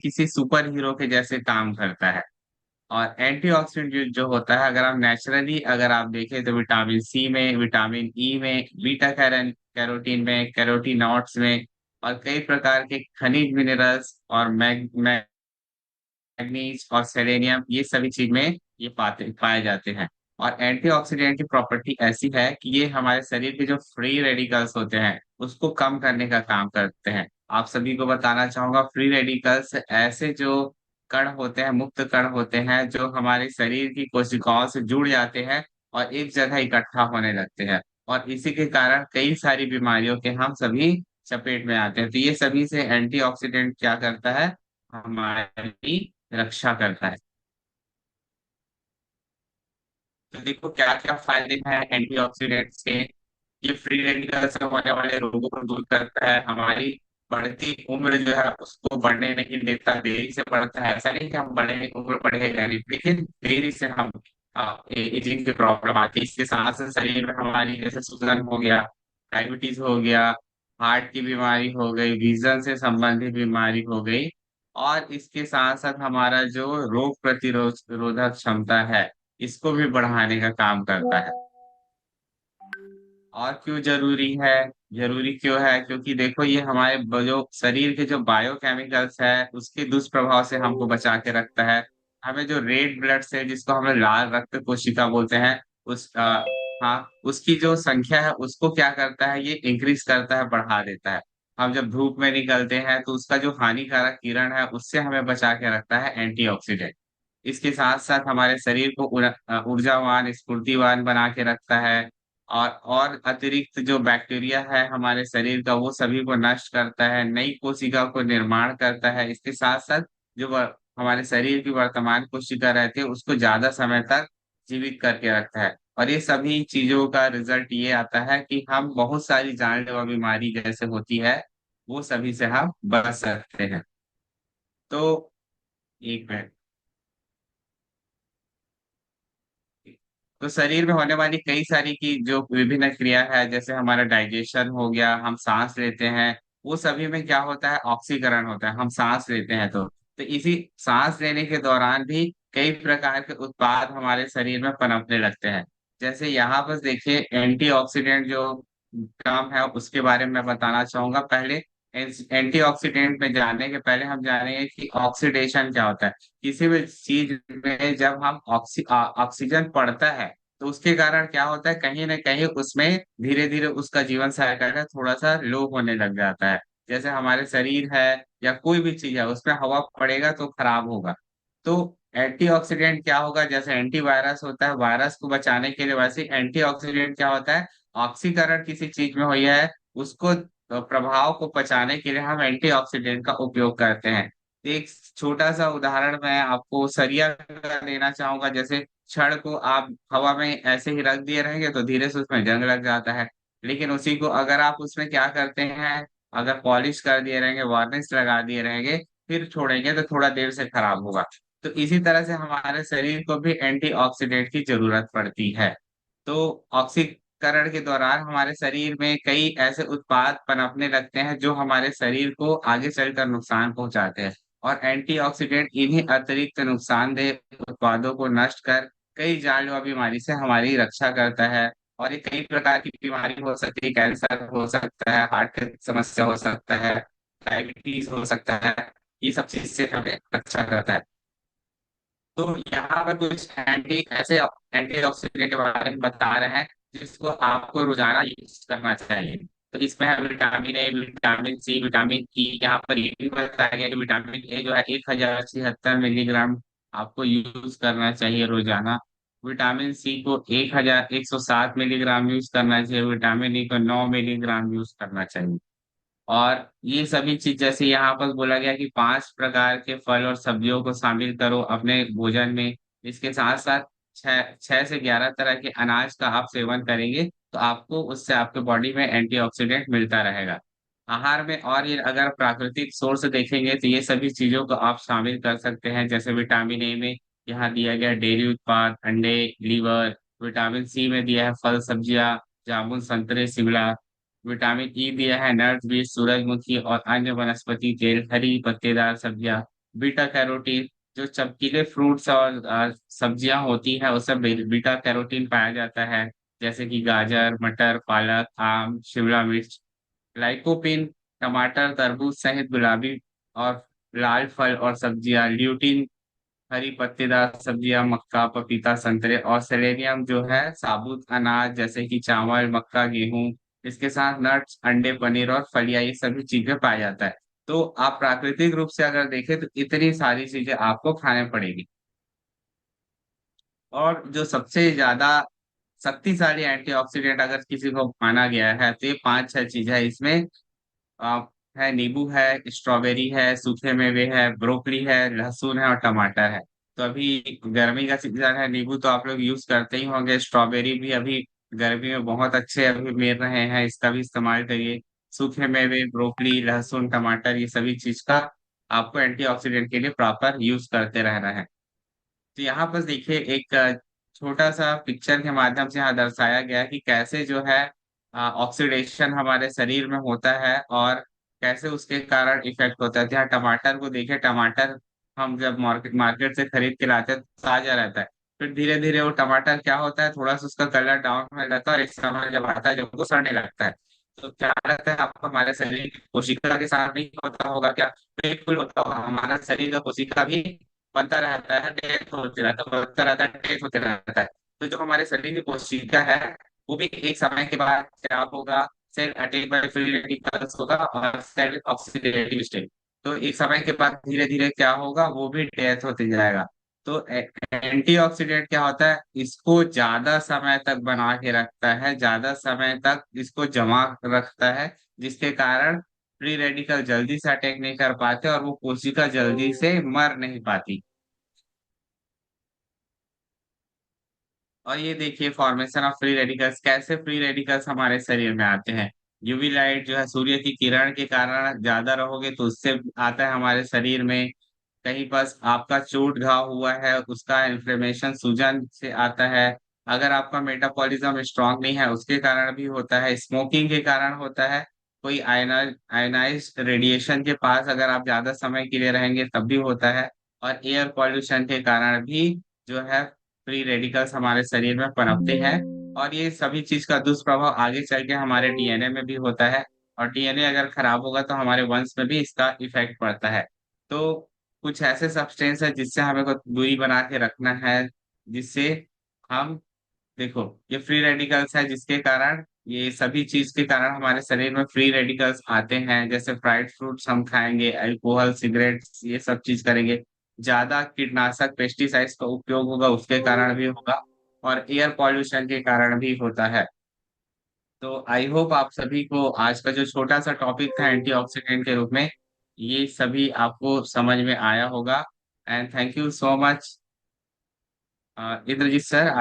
किसी super hero के जैसे काम करता है। और एंटीऑक्सीडेंट जो होता है, अगर आप नेचुरली अगर आप देखें तो विटामिन सी में, विटामिन ई में, बीटा कैरोटीन में, कैरोटीनॉट्स में, और कई प्रकार के खनिज मिनरल्स और मैग्नीज और सेलेनियम, ये सभी चीज में ये पाए जाते हैं। और एंटीऑक्सीडेंट की प्रॉपर्टी ऐसी है कि ये हमारे शरीर के जो फ्री रेडिकल्स होते हैं उसको कम करने का काम करते हैं। आप सभी को बताना चाहूंगा, फ्री रेडिकल्स ऐसे जो कण होते हैं, मुक्त कण होते हैं, जो हमारे शरीर की कोशिकाओं से जुड़ जाते हैं और एक जगह इकट्ठा होने लगते हैं। और इसी के कारण कई सारी बीमारियों के हम सभी चपेट में आते हैं। तो ये सभी से एंटीऑक्सीडेंट क्या करता है, हमारी रक्षा करता है। तो देखो क्या क्या फायदे हैं एंटीऑक्सीडेंट्स के। ये फ्री रेडिकल से होने वाले रोगों को दूर करता है, हमारी बढ़ती उम्र जो है उसको बढ़ने नहीं देता, देरी से बढ़ता है। ऐसा नहीं कि हम बड़े उम्र बढ़ेगा नहीं, लेकिन देरी से हम एजिंग की प्रॉब्लम आती है। इसके साथ साथ शरीर में हमारी जैसे शुगर हो गया, डायबिटीज हो गया, हार्ट की बीमारी हो गई, विजन से संबंधित बीमारी हो गई, और इसके साथ साथ हमारा जो रोग प्रतिरोधक क्षमता है इसको भी बढ़ाने का काम करता है। और क्यों जरूरी है, जरूरी क्यों है, क्योंकि देखो ये हमारे जो शरीर के जो बायोकेमिकल्स है उसके दुष्प्रभाव से हमको बचा के रखता है। हमें जो रेड ब्लड सेल, जिसको हमें लाल रक्त कोशिका बोलते हैं, हाँ, उसकी जो संख्या है उसको क्या करता है, ये इंक्रीज करता है, बढ़ा देता है। हम जब धूप में निकलते हैं तो उसका जो हानिकारक किरण है उससे हमें बचा के रखता है एंटीऑक्सीडेंट। इसके साथ साथ हमारे शरीर को ऊर्जावान, स्फूर्तिवान बना के रखता है। और अतिरिक्त जो बैक्टीरिया है हमारे शरीर का वो सभी को नष्ट करता है, नई कोशिका को निर्माण करता है। इसके साथ साथ जो हमारे शरीर की वर्तमान कोशिका रहती है उसको ज्यादा समय तक जीवित करके रखता है। और ये सभी चीजों का रिजल्ट ये आता है कि हम बहुत सारी जानलेवा बीमारी जैसे होती है वो सभी से हम बच सकते हैं। तो एक मिनट। तो शरीर में होने वाली कई सारी की जो विभिन्न क्रिया है, जैसे हमारा डाइजेशन हो गया, हम सांस लेते हैं, वो सभी में क्या होता है, ऑक्सीकरण होता है, हम सांस लेते हैं। तो इसी सांस लेने के दौरान भी कई प्रकार के उत्पाद हमारे शरीर में पनपने लगते हैं। जैसे यहाँ पर देखिए, एंटीऑक्सीडेंट जो काम है उसके बारे में मैं बताना चाहूंगा। पहले एंटीऑक्सीडेंट में जानने के पहले हम जानेंगे कि ऑक्सीडेशन क्या होता है। किसी भी चीज में जब हम ऑक्सीजन पड़ता है तो उसके कारण क्या होता है, कहीं ना कहीं उसमें धीरे धीरे उसका जीवन साइकिल है थोड़ा सा लो होने लग जाता है। जैसे हमारे शरीर है या कोई भी चीज है उसमें हवा पड़ेगा तो खराब होगा। तो एंटीऑक्सीडेंट क्या होगा, जैसे एंटीवायरस होता है वायरस को बचाने के लिए, वैसे एंटीऑक्सीडेंट क्या होता है, ऑक्सीकरण किसी चीज में हुई है उसको प्रभाव को बचाने के लिए हम एंटीऑक्सीडेंट का उपयोग करते हैं। एक छोटा सा उदाहरण मैं आपको सरिया का देना चाहूंगा। जैसे छड़ को आप हवा में ऐसे ही रख दिए रहेंगे तो धीरे से उसमें जंग लग जाता है। लेकिन उसी को अगर आप उसमें क्या करते हैं, अगर पॉलिश कर दिए रहेंगे, वार्निश लगा दिए रहेंगे, फिर छोड़ेंगे तो थोड़ा देर से खराब होगा। तो इसी तरह से हमारे शरीर को भी एंटीऑक्सीडेंट की जरूरत पड़ती है। तो ऑक्सीकरण के दौरान हमारे शरीर में कई ऐसे उत्पाद पनपने लगते हैं जो हमारे शरीर को आगे चलकर नुकसान पहुंचाते हैं। और एंटीऑक्सीडेंट इन्हीं अतिरिक्त नुकसानदेह उत्पादों को नष्ट कर कई जानलेवा बीमारी से हमारी रक्षा करता है। और ये कई प्रकार की बीमारी हो सकती है, कैंसर हो सकता है, हार्ट की समस्या हो सकता है, डायबिटीज हो सकता है, ये सब चीज से हमें रक्षा करता है। तो यहाँ पर कुछ एंटीऑक्सीडेंट के बारे में बता रहे हैं जिसको आपको रोजाना यूज करना चाहिए। तो इसमें है vitamin A, vitamin C, vitamin E. यहाँ पर ये भी बताया गया कि विटामिन ए जो है 1076 मिलीग्राम आपको यूज करना चाहिए रोजाना। विटामिन सी को 1107 मिलीग्राम यूज करना चाहिए, विटामिन ई को 9 मिलीग्राम यूज करना चाहिए। और ये सभी चीज जैसे यहाँ पर बोला गया कि 5 प्रकार के फल और सब्जियों को शामिल करो अपने भोजन में। इसके साथ साथ 6 से 11 तरह के अनाज का आप सेवन करेंगे तो आपको उससे आपके बॉडी में एंटीऑक्सीडेंट मिलता रहेगा। आहार में और ये अगर प्राकृतिक सोर्स देखेंगे तो ये सभी चीजों को आप शामिल कर सकते हैं। जैसे विटामिन ए में यहाँ दिया गया डेयरी उत्पाद, अंडे, लीवर। विटामिन सी में दिया है फल सब्जियां, जामुन, संतरे, शिमला। विटामिन ई दिया है नट्स, बीज, सूरजमुखी और अन्य वनस्पति तेल, हरी पत्तेदार सब्जियां। बीटा कैरोटीन, जो चमकीले फ्रूट्स और सब्जियां होती है उसमें बीटा कैरोटीन पाया जाता है, जैसे कि गाजर, मटर, पालक, आम, शिमला मिर्च। लाइकोपीन, टमाटर, तरबूज सहित गुलाबी और लाल फल और सब्जियां। ल्यूटीन, हरी पत्तेदार सब्जियां, मक्का, पपीता, संतरे। और सेलेनियम जो है साबुत अनाज जैसे कि चावल, मक्का, गेहूं। इसके साथ नट्स, अंडे, पनीर और फलियां, ये सभी चीजें पाया जाता है। तो आप प्राकृतिक रूप से अगर देखें तो इतनी सारी चीजें आपको खाने पड़ेगी। और जो सबसे ज्यादा शक्तिशाली एंटीऑक्सीडेंट अगर किसी को माना गया है तो ये पांच छह चीज है इसमें। आप है, नींबू है, स्ट्रॉबेरी है, सूखे मेवे है, ब्रोकली है, लहसुन है और टमाटर है। तो अभी गर्मी का सीजन है, नींबू तो आप लोग यूज करते ही होंगे, स्ट्रॉबेरी भी अभी गर्मी में बहुत अच्छे अभी मिल रहे हैं, इसका भी इस्तेमाल करिए। सूखे मेवे, ब्रोकली, लहसुन, टमाटर, ये सभी चीज का आपको एंटीऑक्सीडेंट के लिए प्रॉपर यूज करते रहना है। तो यहाँ पर देखिए एक छोटा सा पिक्चर के माध्यम से यहाँ दर्शाया गया है कि कैसे जो है ऑक्सीडेशन हमारे शरीर में होता है और कैसे उसके कारण इफेक्ट होता है। तो यहाँ टमाटर को देखिए, टमाटर हम जब मार्केट मार्केट से खरीद के लाते हैं तो ताजा रहता है। फिर धीरे धीरे वो टमाटर क्या होता है, थोड़ा सा उसका कलर डाउन हो जाता है और एक समय जब आता है जब वो सड़ने लगता है। तो क्या लगता है आपको, हमारे शरीर की कोशिका के साथ नहीं होता होगा क्या? बिल्कुल होता होगा, हमारा शरीर का कोशिका भी बनता रहता है, डेथ होते रहता है, बनता रहता है, डेथ होते रहता है। तो जो हमारे शरीर की कोशिका है वो भी एक समय के बाद क्या होगा, cell attack by free radicals होगा और सेल ऑक्सीडेटिव स्टेट। तो एक समय के बाद धीरे धीरे क्या होगा, वो भी डेथ होते जाएगा। तो एंटीऑक्सीडेंट क्या होता है, इसको ज्यादा समय तक बना के रखता है, ज्यादा समय तक इसको जमा रखता है, जिसके कारण फ्री रेडिकल जल्दी से अटैक नहीं कर पाते और वो कोशिका जल्दी से मर नहीं पाती। और ये देखिए फॉर्मेशन ऑफ फ्री रेडिकल्स, कैसे फ्री रेडिकल्स हमारे शरीर में आते हैं। यूवी लाइट जो है सूर्य की किरण के कारण ज्यादा रहोगे तो उससे आता है हमारे शरीर में। कहीं पर आपका चोट घाव हुआ है उसका इन्फ्लेमेशन, सूजन से आता है। अगर आपका मेटाबॉलिज्म स्ट्रांग नहीं है उसके कारण भी होता है। स्मोकिंग के कारण होता है। कोई आयनाइज रेडिएशन के पास अगर आप ज्यादा समय के लिए रहेंगे तब भी होता है। और एयर पॉल्यूशन के कारण भी जो है फ्री रेडिकल्स हमारे शरीर में पनपते हैं। और ये सभी चीज का दुष्प्रभाव आगे चल के हमारे डीएनए में भी होता है। और डीएनए अगर खराब होगा तो हमारे वंश में भी इसका इफेक्ट पड़ता है। तो कुछ ऐसे सब्सटेंस है जिससे हमें को दूरी बना के रखना है, जिससे हम, देखो ये फ्री रेडिकल्स है जिसके कारण, ये सभी चीज के कारण हमारे शरीर में फ्री रेडिकल्स आते हैं। जैसे फ्राइड फ्रूट्स हम खाएंगे, अल्कोहल, सिगरेट्स, ये सब चीज करेंगे, ज्यादा कीटनाशक पेस्टिसाइड्स का उपयोग होगा उसके कारण भी होगा। और एयर पॉल्यूशन के कारण भी होता है। तो आई होप आप सभी को आज का जो छोटा सा टॉपिक था एंटीऑक्सीडेंट के रूप में, ये सभी आपको समझ में आया होगा। And thank you so much Indrajit sir.